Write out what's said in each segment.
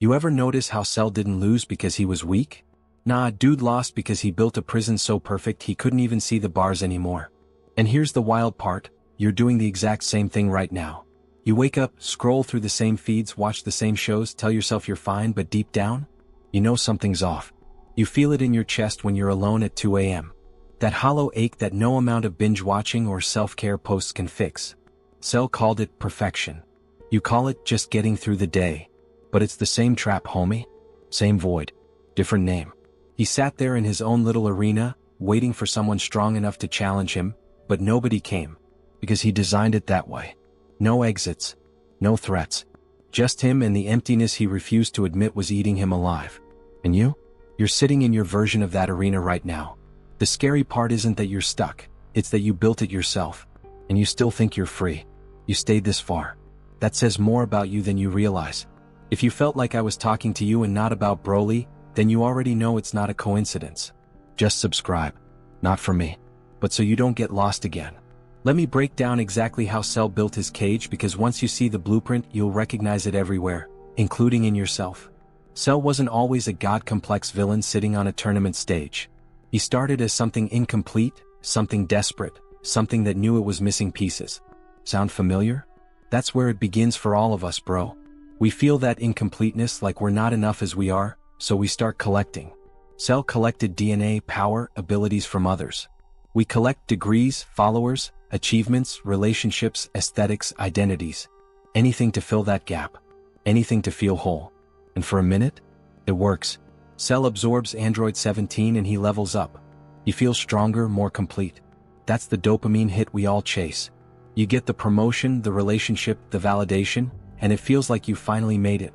You ever notice how Cell didn't lose because he was weak? Nah, dude lost because he built a prison so perfect he couldn't even see the bars anymore. And here's the wild part, you're doing the exact same thing right now. You wake up, scroll through the same feeds, watch the same shows, tell yourself you're fine, but deep down, you know something's off. You feel it in your chest when you're alone at 2 a.m. That hollow ache that no amount of binge watching or self-care posts can fix. Cell called it perfection. You call it just getting through the day. But it's the same trap, homie. Same void. Different name. He sat there in his own little arena, waiting for someone strong enough to challenge him, but nobody came. Because he designed it that way. No exits. No threats. Just him and the emptiness he refused to admit was eating him alive. And you? You're sitting in your version of that arena right now. The scary part isn't that you're stuck, it's that you built it yourself. And you still think you're free. You stayed this far. That says more about you than you realize. If you felt like I was talking to you and not about Broly, then you already know it's not a coincidence. Just subscribe. Not for me. But so you don't get lost again. Let me break down exactly how Cell built his cage, because once you see the blueprint, you'll recognize it everywhere, including in yourself. Cell wasn't always a god-complex villain sitting on a tournament stage. He started as something incomplete, something desperate, something that knew it was missing pieces. Sound familiar? That's where it begins for all of us, bro. We feel that incompleteness, like we're not enough as we are, so we start collecting. Cell collected DNA, power, abilities from others. We collect degrees, followers, achievements, relationships, aesthetics, identities. Anything to fill that gap. Anything to feel whole. And for a minute, it works. Cell absorbs Android 17 and he levels up. He feels stronger, more complete. That's the dopamine hit we all chase. You get the promotion, the relationship, the validation, and it feels like you finally made it.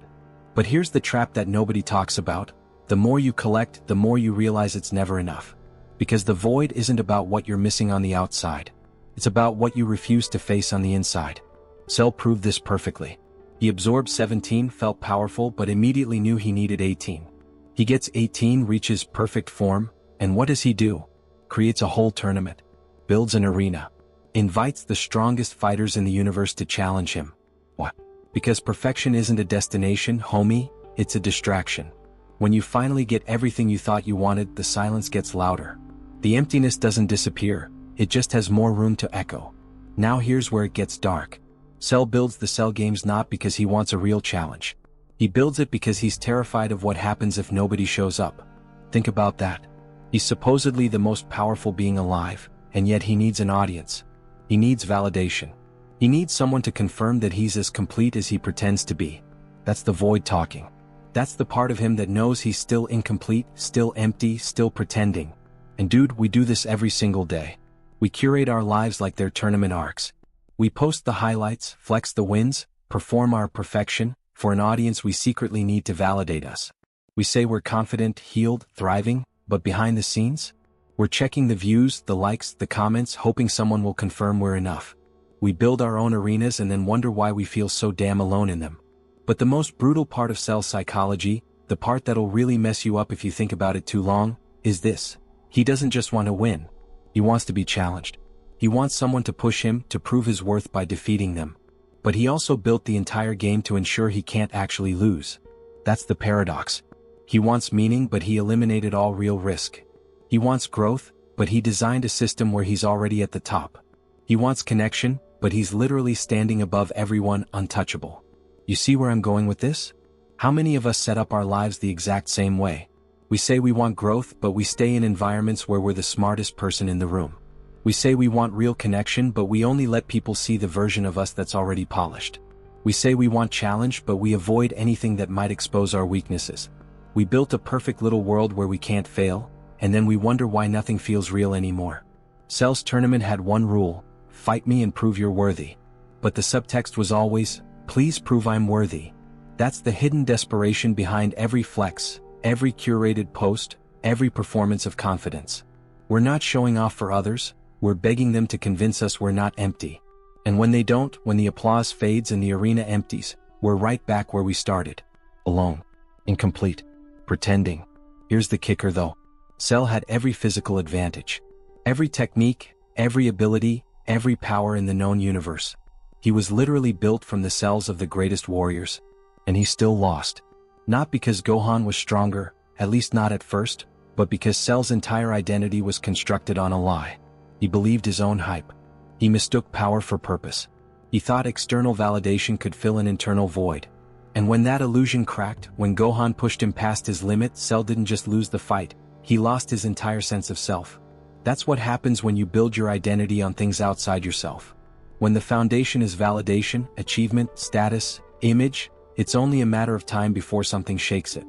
But here's the trap that nobody talks about. The more you collect, the more you realize it's never enough. Because the void isn't about what you're missing on the outside. It's about what you refuse to face on the inside. Cell proved this perfectly. He absorbed 17, felt powerful, but immediately knew he needed 18. He gets 18, reaches perfect form, and what does he do? Creates a whole tournament. Builds an arena. Invites the strongest fighters in the universe to challenge him. What? Because perfection isn't a destination, homie, it's a distraction. When you finally get everything you thought you wanted, the silence gets louder. The emptiness doesn't disappear, it just has more room to echo. Now here's where it gets dark. Cell builds the Cell games not because he wants a real challenge. He builds it because he's terrified of what happens if nobody shows up. Think about that. He's supposedly the most powerful being alive, and yet he needs an audience. He needs validation. He needs someone to confirm that he's as complete as he pretends to be. That's the void talking. That's the part of him that knows he's still incomplete, still empty, still pretending. And dude, we do this every single day. We curate our lives like they're tournament arcs. We post the highlights, flex the wins, perform our perfection, for an audience we secretly need to validate us. We say we're confident, healed, thriving, but behind the scenes, we're checking the views, the likes, the comments, hoping someone will confirm we're enough. We build our own arenas and then wonder why we feel so damn alone in them. But the most brutal part of Cell psychology, the part that'll really mess you up if you think about it too long, is this. He doesn't just want to win. He wants to be challenged. He wants someone to push him, to prove his worth by defeating them. But he also built the entire game to ensure he can't actually lose. That's the paradox. He wants meaning, but he eliminated all real risk. He wants growth, but he designed a system where he's already at the top. He wants connection, but he's literally standing above everyone, untouchable. You see where I'm going with this? How many of us set up our lives the exact same way? We say we want growth, but we stay in environments where we're the smartest person in the room. We say we want real connection, but we only let people see the version of us that's already polished. We say we want challenge, but we avoid anything that might expose our weaknesses. We built a perfect little world where we can't fail, and then we wonder why nothing feels real anymore. Cell's tournament had one rule: fight me and prove you're worthy. But the subtext was always, please prove I'm worthy. That's the hidden desperation behind every flex, every curated post, every performance of confidence. We're not showing off for others, we're begging them to convince us we're not empty. And when they don't, when the applause fades and the arena empties, we're right back where we started. Alone. Incomplete. Pretending. Here's the kicker though. Cell had every physical advantage. Every technique, every ability, every power in the known universe. He was literally built from the cells of the greatest warriors. And he still lost. Not because Gohan was stronger, at least not at first, but because Cell's entire identity was constructed on a lie. He believed his own hype. He mistook power for purpose. He thought external validation could fill an internal void. And when that illusion cracked, when Gohan pushed him past his limit, Cell didn't just lose the fight, he lost his entire sense of self. That's what happens when you build your identity on things outside yourself. When the foundation is validation, achievement, status, image, it's only a matter of time before something shakes it.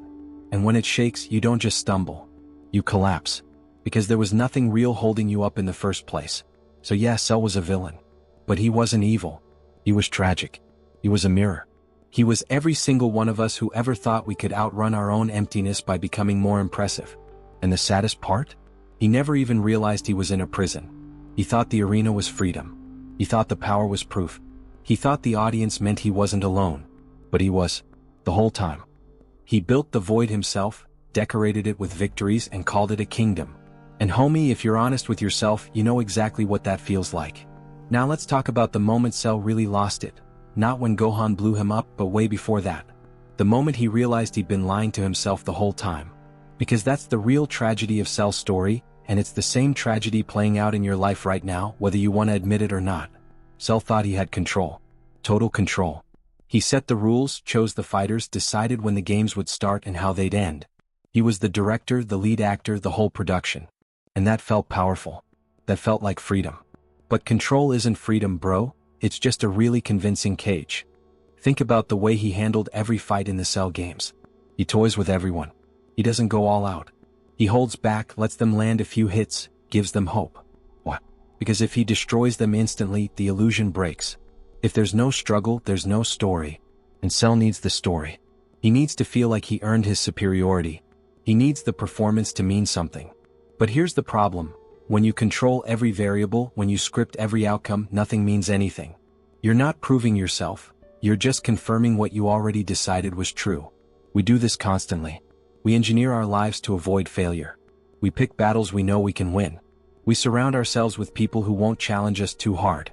And when it shakes, you don't just stumble. You collapse. Because there was nothing real holding you up in the first place. So yeah, Cell was a villain. But he wasn't evil. He was tragic. He was a mirror. He was every single one of us who ever thought we could outrun our own emptiness by becoming more impressive. And the saddest part? He never even realized he was in a prison. He thought the arena was freedom. He thought the power was proof. He thought the audience meant he wasn't alone. But he was. The whole time. He built the void himself, decorated it with victories, and called it a kingdom. And homie, if you're honest with yourself, you know exactly what that feels like. Now let's talk about the moment Cell really lost it. Not when Gohan blew him up, but way before that. The moment he realized he'd been lying to himself the whole time. Because that's the real tragedy of Cell's story, and it's the same tragedy playing out in your life right now, whether you want to admit it or not. Cell thought he had control. Total control. He set the rules, chose the fighters, decided when the games would start and how they'd end. He was the director, the lead actor, the whole production. And that felt powerful. That felt like freedom. But control isn't freedom, bro. It's just a really convincing cage. Think about the way he handled every fight in the Cell games. He toys with everyone. He doesn't go all out. He holds back, lets them land a few hits, gives them hope. What? Because if he destroys them instantly, the illusion breaks. If there's no struggle, there's no story. And Cell needs the story. He needs to feel like he earned his superiority. He needs the performance to mean something. But here's the problem. When you control every variable, when you script every outcome, nothing means anything. You're not proving yourself. You're just confirming what you already decided was true. We do this constantly. We engineer our lives to avoid failure. We pick battles we know we can win. We surround ourselves with people who won't challenge us too hard.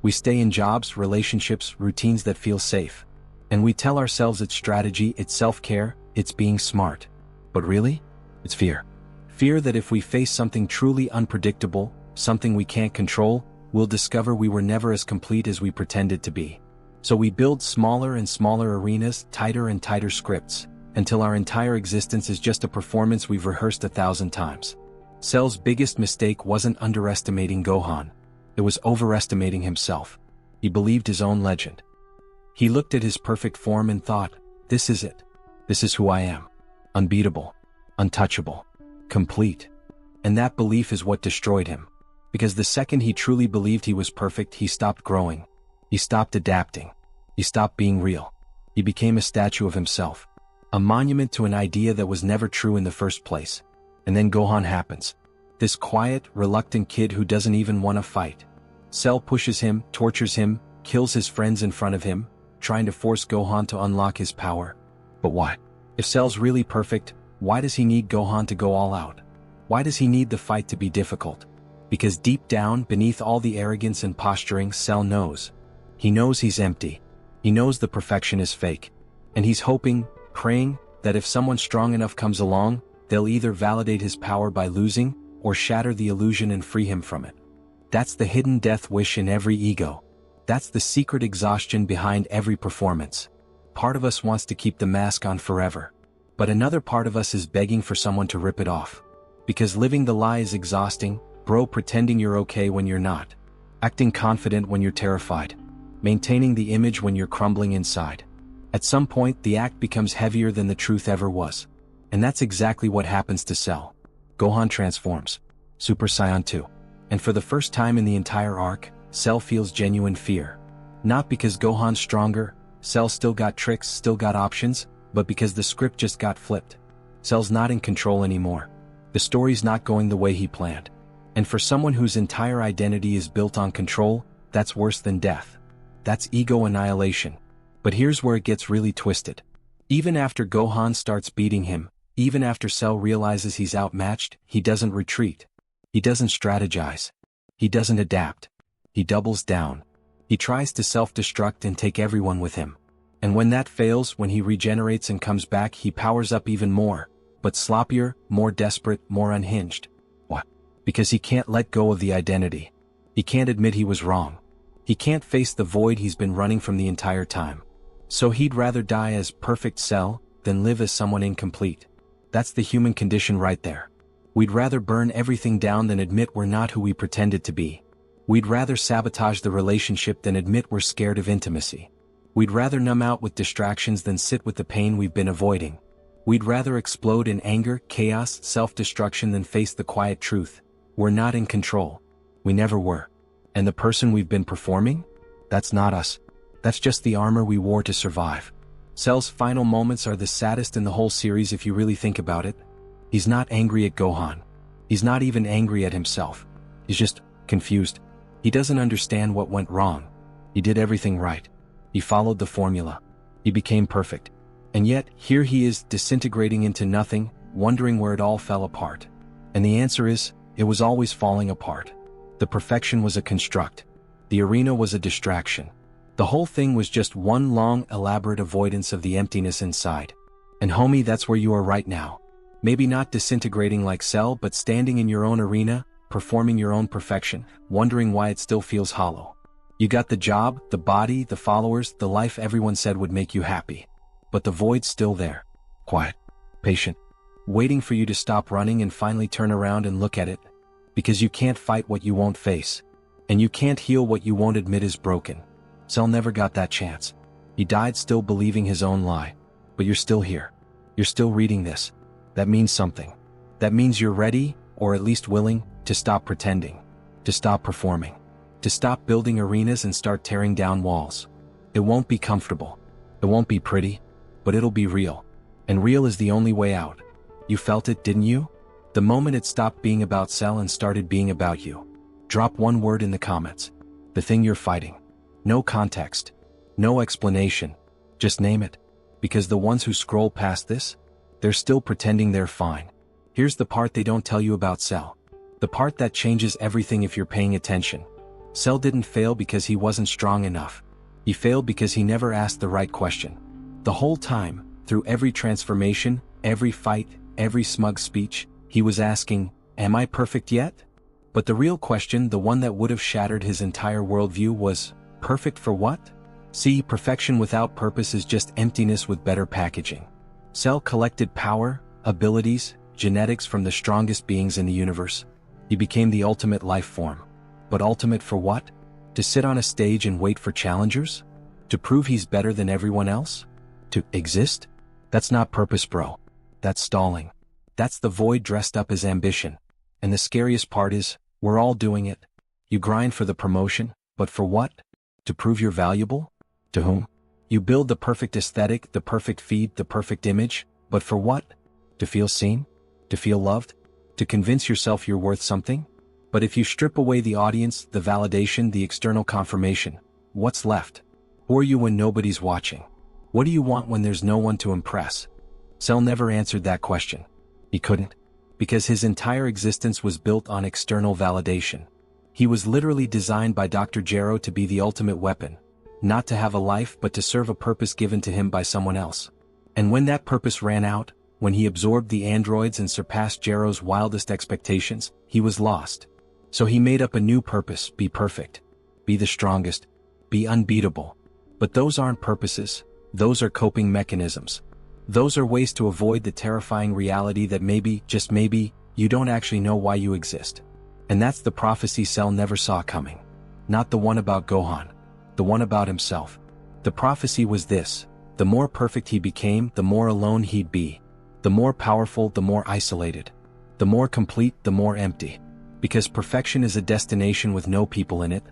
We stay in jobs, relationships, routines that feel safe. And we tell ourselves it's strategy, it's self-care, it's being smart. But really? It's fear. Fear that if we face something truly unpredictable, something we can't control, we'll discover we were never as complete as we pretended to be. So we build smaller and smaller arenas, tighter and tighter scripts, until our entire existence is just a performance we've rehearsed 1,000 times. Cell's biggest mistake wasn't underestimating Gohan. It was overestimating himself. He believed his own legend. He looked at his perfect form and thought, this is it. This is who I am. Unbeatable. Untouchable. Complete. And that belief is what destroyed him. Because the second he truly believed he was perfect, he stopped growing. He stopped adapting. He stopped being real. He became a statue of himself. A monument to an idea that was never true in the first place. And then Gohan happens. This quiet, reluctant kid who doesn't even want to fight. Cell pushes him, tortures him, kills his friends in front of him, trying to force Gohan to unlock his power. But why? If Cell's really perfect, why does he need Gohan to go all out? Why does he need the fight to be difficult? Because deep down, beneath all the arrogance and posturing, Cell knows. He knows he's empty. He knows the perfection is fake. And he's hoping, praying, that if someone strong enough comes along, they'll either validate his power by losing, or shatter the illusion and free him from it. That's the hidden death wish in every ego. That's the secret exhaustion behind every performance. Part of us wants to keep the mask on forever. But another part of us is begging for someone to rip it off. Because living the lie is exhausting, bro, pretending you're okay when you're not. Acting confident when you're terrified. Maintaining the image when you're crumbling inside. At some point, the act becomes heavier than the truth ever was. And that's exactly what happens to Cell. Gohan transforms. Super Saiyan 2. And for the first time in the entire arc, Cell feels genuine fear. Not because Gohan's stronger, Cell still got tricks, still got options, but because the script just got flipped. Cell's not in control anymore. The story's not going the way he planned. And for someone whose entire identity is built on control, that's worse than death. That's ego annihilation. But here's where it gets really twisted. Even after Gohan starts beating him, even after Cell realizes he's outmatched, he doesn't retreat. He doesn't strategize. He doesn't adapt. He doubles down. He tries to self-destruct and take everyone with him. And when that fails, when he regenerates and comes back, he powers up even more, but sloppier, more desperate, more unhinged. What? Because he can't let go of the identity. He can't admit he was wrong. He can't face the void he's been running from the entire time. So he'd rather die as perfect Cell than live as someone incomplete. That's the human condition right there. We'd rather burn everything down than admit we're not who we pretended to be. We'd rather sabotage the relationship than admit we're scared of intimacy. We'd rather numb out with distractions than sit with the pain we've been avoiding. We'd rather explode in anger, chaos, self-destruction than face the quiet truth. We're not in control. We never were. And the person we've been performing? That's not us. That's just the armor we wore to survive. Cell's final moments are the saddest in the whole series if you really think about it. He's not angry at Gohan. He's not even angry at himself. He's just confused. He doesn't understand what went wrong. He did everything right. He followed the formula. He became perfect. And yet, here he is disintegrating into nothing, wondering where it all fell apart. And the answer is, it was always falling apart. The perfection was a construct. The arena was a distraction. The whole thing was just one long, elaborate avoidance of the emptiness inside. And homie, that's where you are right now. Maybe not disintegrating like Cell, but standing in your own arena, performing your own perfection, wondering why it still feels hollow. You got the job, the body, the followers, the life everyone said would make you happy. But the void's still there. Quiet. Patient. Waiting for you to stop running and finally turn around and look at it. Because you can't fight what you won't face. And you can't heal what you won't admit is broken. Cell never got that chance. He died still believing his own lie. But you're still here. You're still reading this. That means something. That means you're ready, or at least willing, to stop pretending. To stop performing. To stop building arenas and start tearing down walls. It won't be comfortable. It won't be pretty. But it'll be real. And real is the only way out. You felt it, didn't you? The moment it stopped being about Cell and started being about you. Drop one word in the comments. The thing you're fighting. No context. No explanation. Just name it. Because the ones who scroll past this, they're still pretending they're fine. Here's the part they don't tell you about Cell. The part that changes everything if you're paying attention. Cell didn't fail because he wasn't strong enough. He failed because he never asked the right question. The whole time, through every transformation, every fight, every smug speech, he was asking, am I perfect yet? But the real question, the one that would have shattered his entire worldview, was, perfect for what? See, perfection without purpose is just emptiness with better packaging. Cell collected power, abilities, genetics from the strongest beings in the universe. He became the ultimate life form. But ultimate for what? To sit on a stage and wait for challengers? To prove he's better than everyone else? To exist? That's not purpose, bro. That's stalling. That's the void dressed up as ambition. And the scariest part is, we're all doing it. You grind for the promotion, but for what? To prove you're valuable? To whom? You build the perfect aesthetic, the perfect feed, the perfect image, but for what? To feel seen? To feel loved? To convince yourself you're worth something? But if you strip away the audience, the validation, the external confirmation, what's left? Who are you when nobody's watching? What do you want when there's no one to impress? Cell never answered that question. He couldn't. Because his entire existence was built on external validation. He was literally designed by Dr. Gero to be the ultimate weapon. Not to have a life but to serve a purpose given to him by someone else. And when that purpose ran out, when he absorbed the androids and surpassed Gero's wildest expectations, he was lost. So he made up a new purpose: be perfect. Be the strongest. Be unbeatable. But those aren't purposes. Those are coping mechanisms. Those are ways to avoid the terrifying reality that maybe, just maybe, you don't actually know why you exist. And that's the prophecy Cell never saw coming. Not the one about Gohan. The one about himself. The prophecy was this: the more perfect he became, the more alone he'd be. The more powerful, the more isolated. The more complete, the more empty. Because perfection is a destination with no people in it.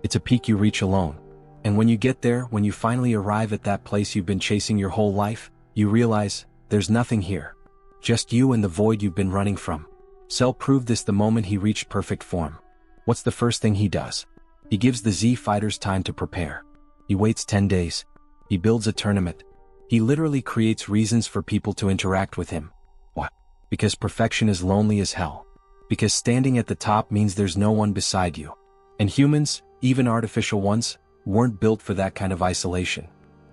It's a peak you reach alone. And when you get there, when you finally arrive at that place you've been chasing your whole life, you realize, there's nothing here. Just you and the void you've been running from. Cell proved this the moment he reached perfect form. What's the first thing he does? He gives the Z fighters time to prepare. He waits 10 days. He builds a tournament. He literally creates reasons for people to interact with him. What? Because perfection is lonely as hell. Because standing at the top means there's no one beside you. And humans, even artificial ones, weren't built for that kind of isolation.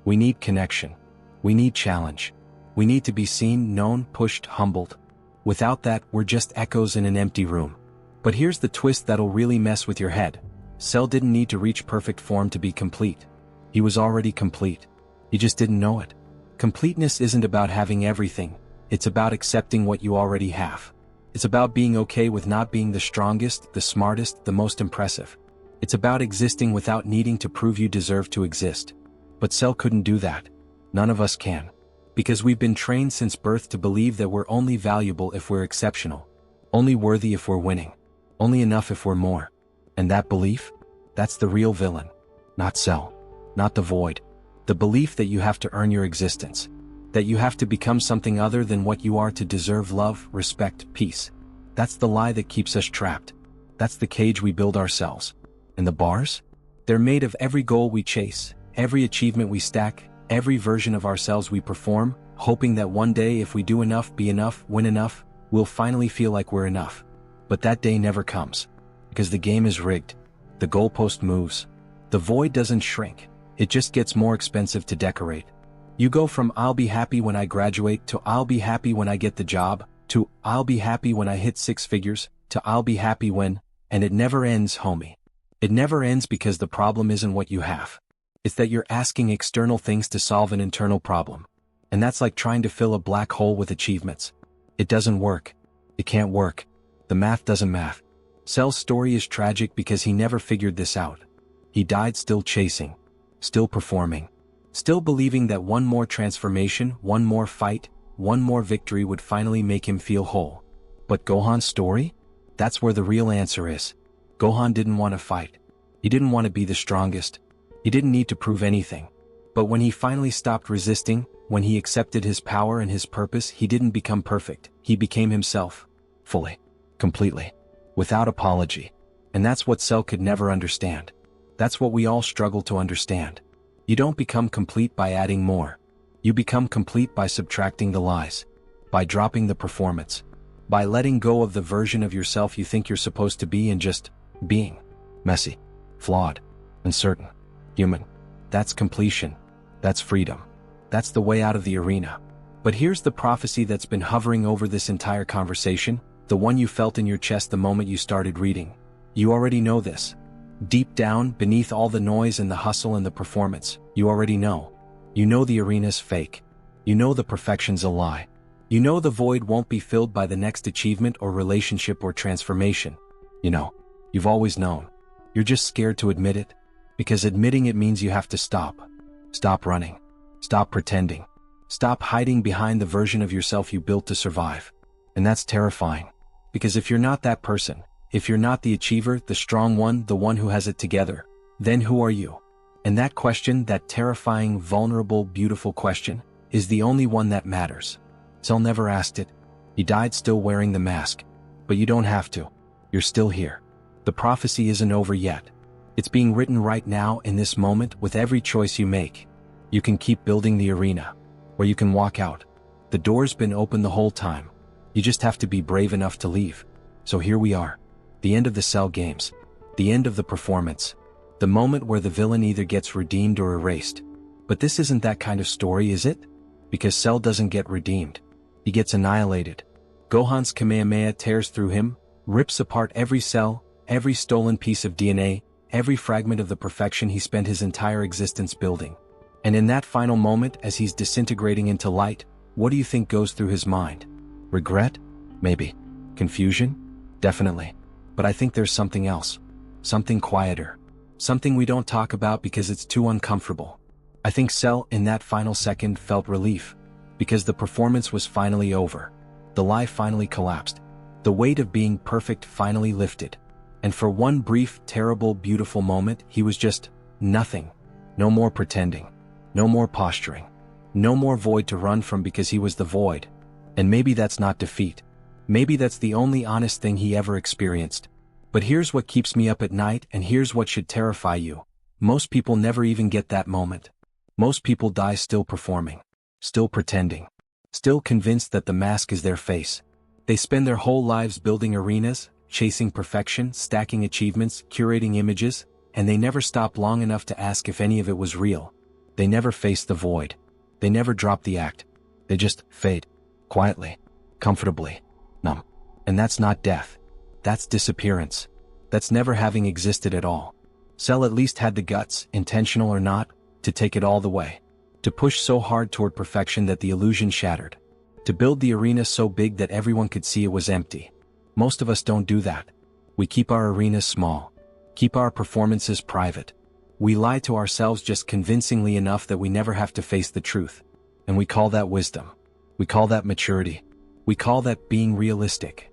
We need connection. We need challenge. We need to be seen, known, pushed, humbled. Without that, we're just echoes in an empty room. But here's the twist that'll really mess with your head. Cell didn't need to reach perfect form to be complete. He was already complete. He just didn't know it. Completeness isn't about having everything. It's about accepting what you already have. It's about being okay with not being the strongest, the smartest, the most impressive. It's about existing without needing to prove you deserve to exist. But Cell couldn't do that. None of us can. Because we've been trained since birth to believe that we're only valuable if we're exceptional. Only worthy if we're winning. Only enough if we're more. And that belief? That's the real villain. Not Cell. Not the void. The belief that you have to earn your existence. That you have to become something other than what you are to deserve love, respect, peace. That's the lie that keeps us trapped. That's the cage we build ourselves. And the bars? They're made of every goal we chase, every achievement we stack, every version of ourselves we perform, hoping that one day if we do enough, be enough, win enough, we'll finally feel like we're enough. But that day never comes. Because the game is rigged. The goalpost moves. The void doesn't shrink. It just gets more expensive to decorate. You go from I'll be happy when I graduate to I'll be happy when I get the job, to I'll be happy when I hit 6 figures, to I'll be happy when, and it never ends, homie. It never ends because the problem isn't what you have. It's that you're asking external things to solve an internal problem. And that's like trying to fill a black hole with achievements. It doesn't work. It can't work. The math doesn't math. Cell's story is tragic because he never figured this out. He died still chasing, still performing, still believing that one more transformation, one more fight, one more victory would finally make him feel whole. But Gohan's story? That's where the real answer is. Gohan didn't want to fight. He didn't want to be the strongest. He didn't need to prove anything. But when he finally stopped resisting, when he accepted his power and his purpose, he didn't become perfect. He became himself. Fully. Completely. Without apology. And that's what Cell could never understand. That's what we all struggle to understand. You don't become complete by adding more. You become complete by subtracting the lies. By dropping the performance. By letting go of the version of yourself you think you're supposed to be and just being. Messy. Flawed. Uncertain. Human. That's completion. That's freedom. That's the way out of the arena. But here's the prophecy that's been hovering over this entire conversation, the one you felt in your chest the moment you started reading. You already know this. Deep down, beneath all the noise and the hustle and the performance, you already know. You know the arena's fake. You know the perfection's a lie. You know the void won't be filled by the next achievement or relationship or transformation. You know. You've always known. You're just scared to admit it. Because admitting it means you have to stop. Stop running. Stop pretending. Stop hiding behind the version of yourself you built to survive. And that's terrifying. Because if you're not that person, if you're not the achiever, the strong one, the one who has it together, then who are you? And that question, that terrifying, vulnerable, beautiful question, is the only one that matters. Cell never asked it. He died still wearing the mask. But you don't have to. You're still here. The prophecy isn't over yet. It's being written right now in this moment with every choice you make. You can keep building the arena, or you can walk out. The door's been open the whole time. You just have to be brave enough to leave. So here we are. The end of the Cell games. The end of the performance. The moment where the villain either gets redeemed or erased. But this isn't that kind of story, is it? Because Cell doesn't get redeemed. He gets annihilated. Gohan's Kamehameha tears through him, rips apart every cell, every stolen piece of DNA, every fragment of the perfection he spent his entire existence building. And in that final moment, as he's disintegrating into light, what do you think goes through his mind? Regret? Maybe. Confusion? Definitely. But I think there's something else. Something quieter. Something we don't talk about because it's too uncomfortable. I think Cell, in that final second, felt relief. Because the performance was finally over. The lie finally collapsed. The weight of being perfect finally lifted. And for one brief, terrible, beautiful moment, he was just nothing. No more pretending. No more posturing. No more void to run from because he was the void. And maybe that's not defeat. Maybe that's the only honest thing he ever experienced. But here's what keeps me up at night, and here's what should terrify you. Most people never even get that moment. Most people die still performing. Still pretending. Still convinced that the mask is their face. They spend their whole lives building arenas, chasing perfection, stacking achievements, curating images, and they never stop long enough to ask if any of it was real. They never face the void. They never drop the act. They just fade. Quietly. Comfortably. Numb. And that's not death. That's disappearance. That's never having existed at all. Cell at least had the guts, intentional or not, to take it all the way. To push so hard toward perfection that the illusion shattered. To build the arena so big that everyone could see it was empty. Most of us don't do that. We keep our arenas small. Keep our performances private. We lie to ourselves just convincingly enough that we never have to face the truth. And we call that wisdom. We call that maturity. We call that being realistic.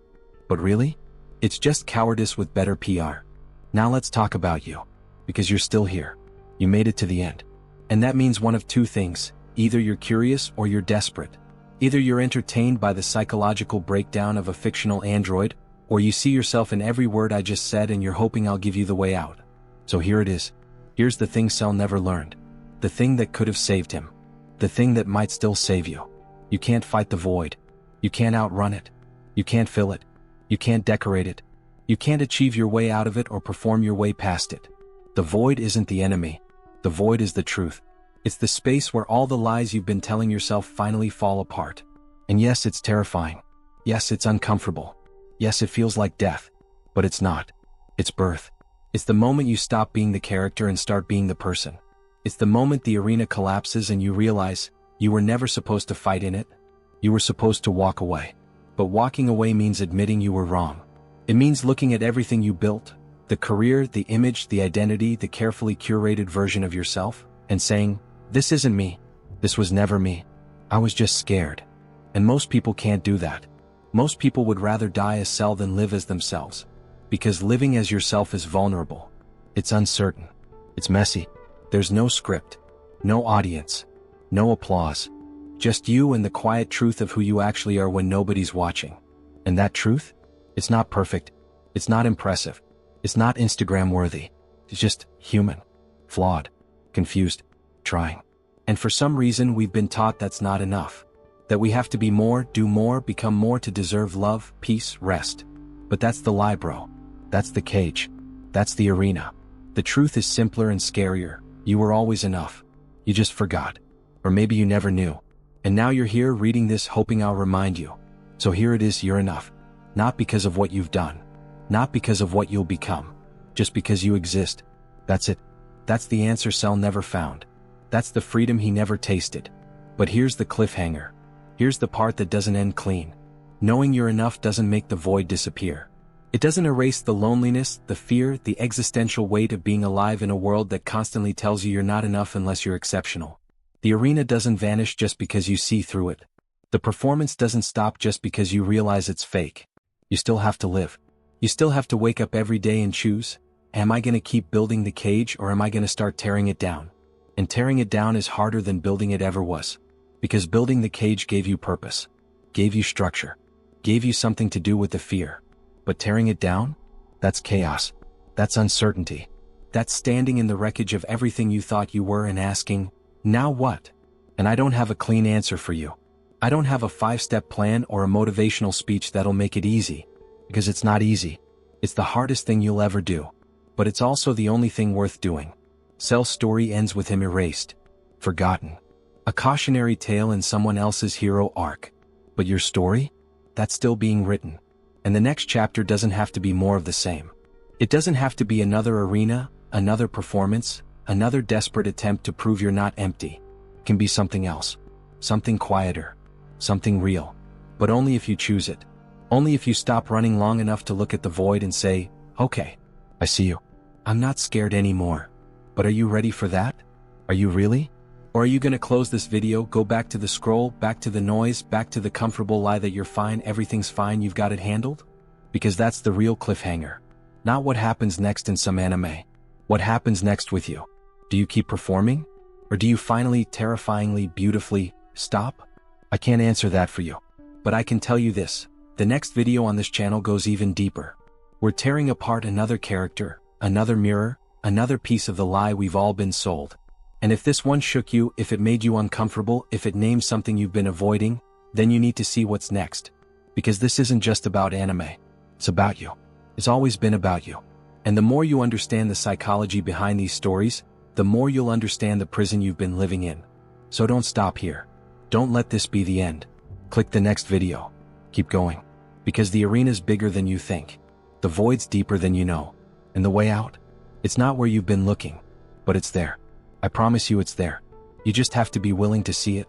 But really? It's just cowardice with better PR. Now let's talk about you. Because you're still here. You made it to the end. And that means one of two things. Either you're curious or you're desperate. Either you're entertained by the psychological breakdown of a fictional android, or you see yourself in every word I just said and you're hoping I'll give you the way out. So here it is. Here's the thing Cell never learned. The thing that could have saved him. The thing that might still save you. You can't fight the void. You can't outrun it. You can't fill it. You can't decorate it. You can't achieve your way out of it or perform your way past it. The void isn't the enemy. The void is the truth. It's the space where all the lies you've been telling yourself finally fall apart. And yes, it's terrifying. Yes, it's uncomfortable. Yes, it feels like death. But it's not. It's birth. It's the moment you stop being the character and start being the person. It's the moment the arena collapses and you realize you were never supposed to fight in it. You were supposed to walk away. But walking away means admitting you were wrong. It means looking at everything you built, the career, the image, the identity, the carefully curated version of yourself, and saying, this isn't me. This was never me. I was just scared. And most people can't do that. Most people would rather die as Cell than live as themselves. Because living as yourself is vulnerable. It's uncertain. It's messy. There's no script. No audience. No applause. Just you and the quiet truth of who you actually are when nobody's watching. And that truth? It's not perfect. It's not impressive. It's not Instagram worthy. It's just human. Flawed. Confused. Trying. And for some reason we've been taught that's not enough. That we have to be more, do more, become more to deserve love, peace, rest. But that's the lie, bro. That's the cage. That's the arena. The truth is simpler and scarier. You were always enough. You just forgot. Or maybe you never knew. And now you're here reading this hoping I'll remind you. So here it is, you're enough. Not because of what you've done. Not because of what you'll become. Just because you exist. That's it. That's the answer Cell never found. That's the freedom he never tasted. But here's the cliffhanger. Here's the part that doesn't end clean. Knowing you're enough doesn't make the void disappear. It doesn't erase the loneliness, the fear, the existential weight of being alive in a world that constantly tells you you're not enough unless you're exceptional. The arena doesn't vanish just because you see through it. The performance doesn't stop just because you realize it's fake. You still have to live. You still have to wake up every day and choose, am I going to keep building the cage or am I going to start tearing it down? And tearing it down is harder than building it ever was. Because building the cage gave you purpose, gave you structure, gave you something to do with the fear. But tearing it down? That's chaos. That's uncertainty. That's standing in the wreckage of everything you thought you were and asking, now what? And I don't have a clean answer for you. I don't have a 5-step plan or a motivational speech that'll make it easy. Because it's not easy. It's the hardest thing you'll ever do. But it's also the only thing worth doing. Cell's story ends with him erased. Forgotten. A cautionary tale in someone else's hero arc. But your story? That's still being written. And the next chapter doesn't have to be more of the same. It doesn't have to be another arena, another performance, another desperate attempt to prove you're not empty. It can be something else. Something quieter. Something real. But only if you choose it. Only if you stop running long enough to look at the void and say, okay, I see you. I'm not scared anymore. But are you ready for that? Are you really? Or are you gonna close this video, go back to the scroll, back to the noise, back to the comfortable lie that you're fine, everything's fine, you've got it handled? Because that's the real cliffhanger. Not what happens next in some anime. What happens next with you? Do you keep performing? Or do you finally, terrifyingly, beautifully, stop? I can't answer that for you. But I can tell you this. The next video on this channel goes even deeper. We're tearing apart another character, another mirror, another piece of the lie we've all been sold. And if this one shook you, if it made you uncomfortable, if it named something you've been avoiding, then you need to see what's next. Because this isn't just about anime. It's about you. It's always been about you. And the more you understand the psychology behind these stories, the more you'll understand the prison you've been living in. So don't stop here. Don't let this be the end. Click the next video. Keep going. Because the arena's bigger than you think. The void's deeper than you know. And the way out? It's not where you've been looking. But it's there. I promise you it's there. You just have to be willing to see it.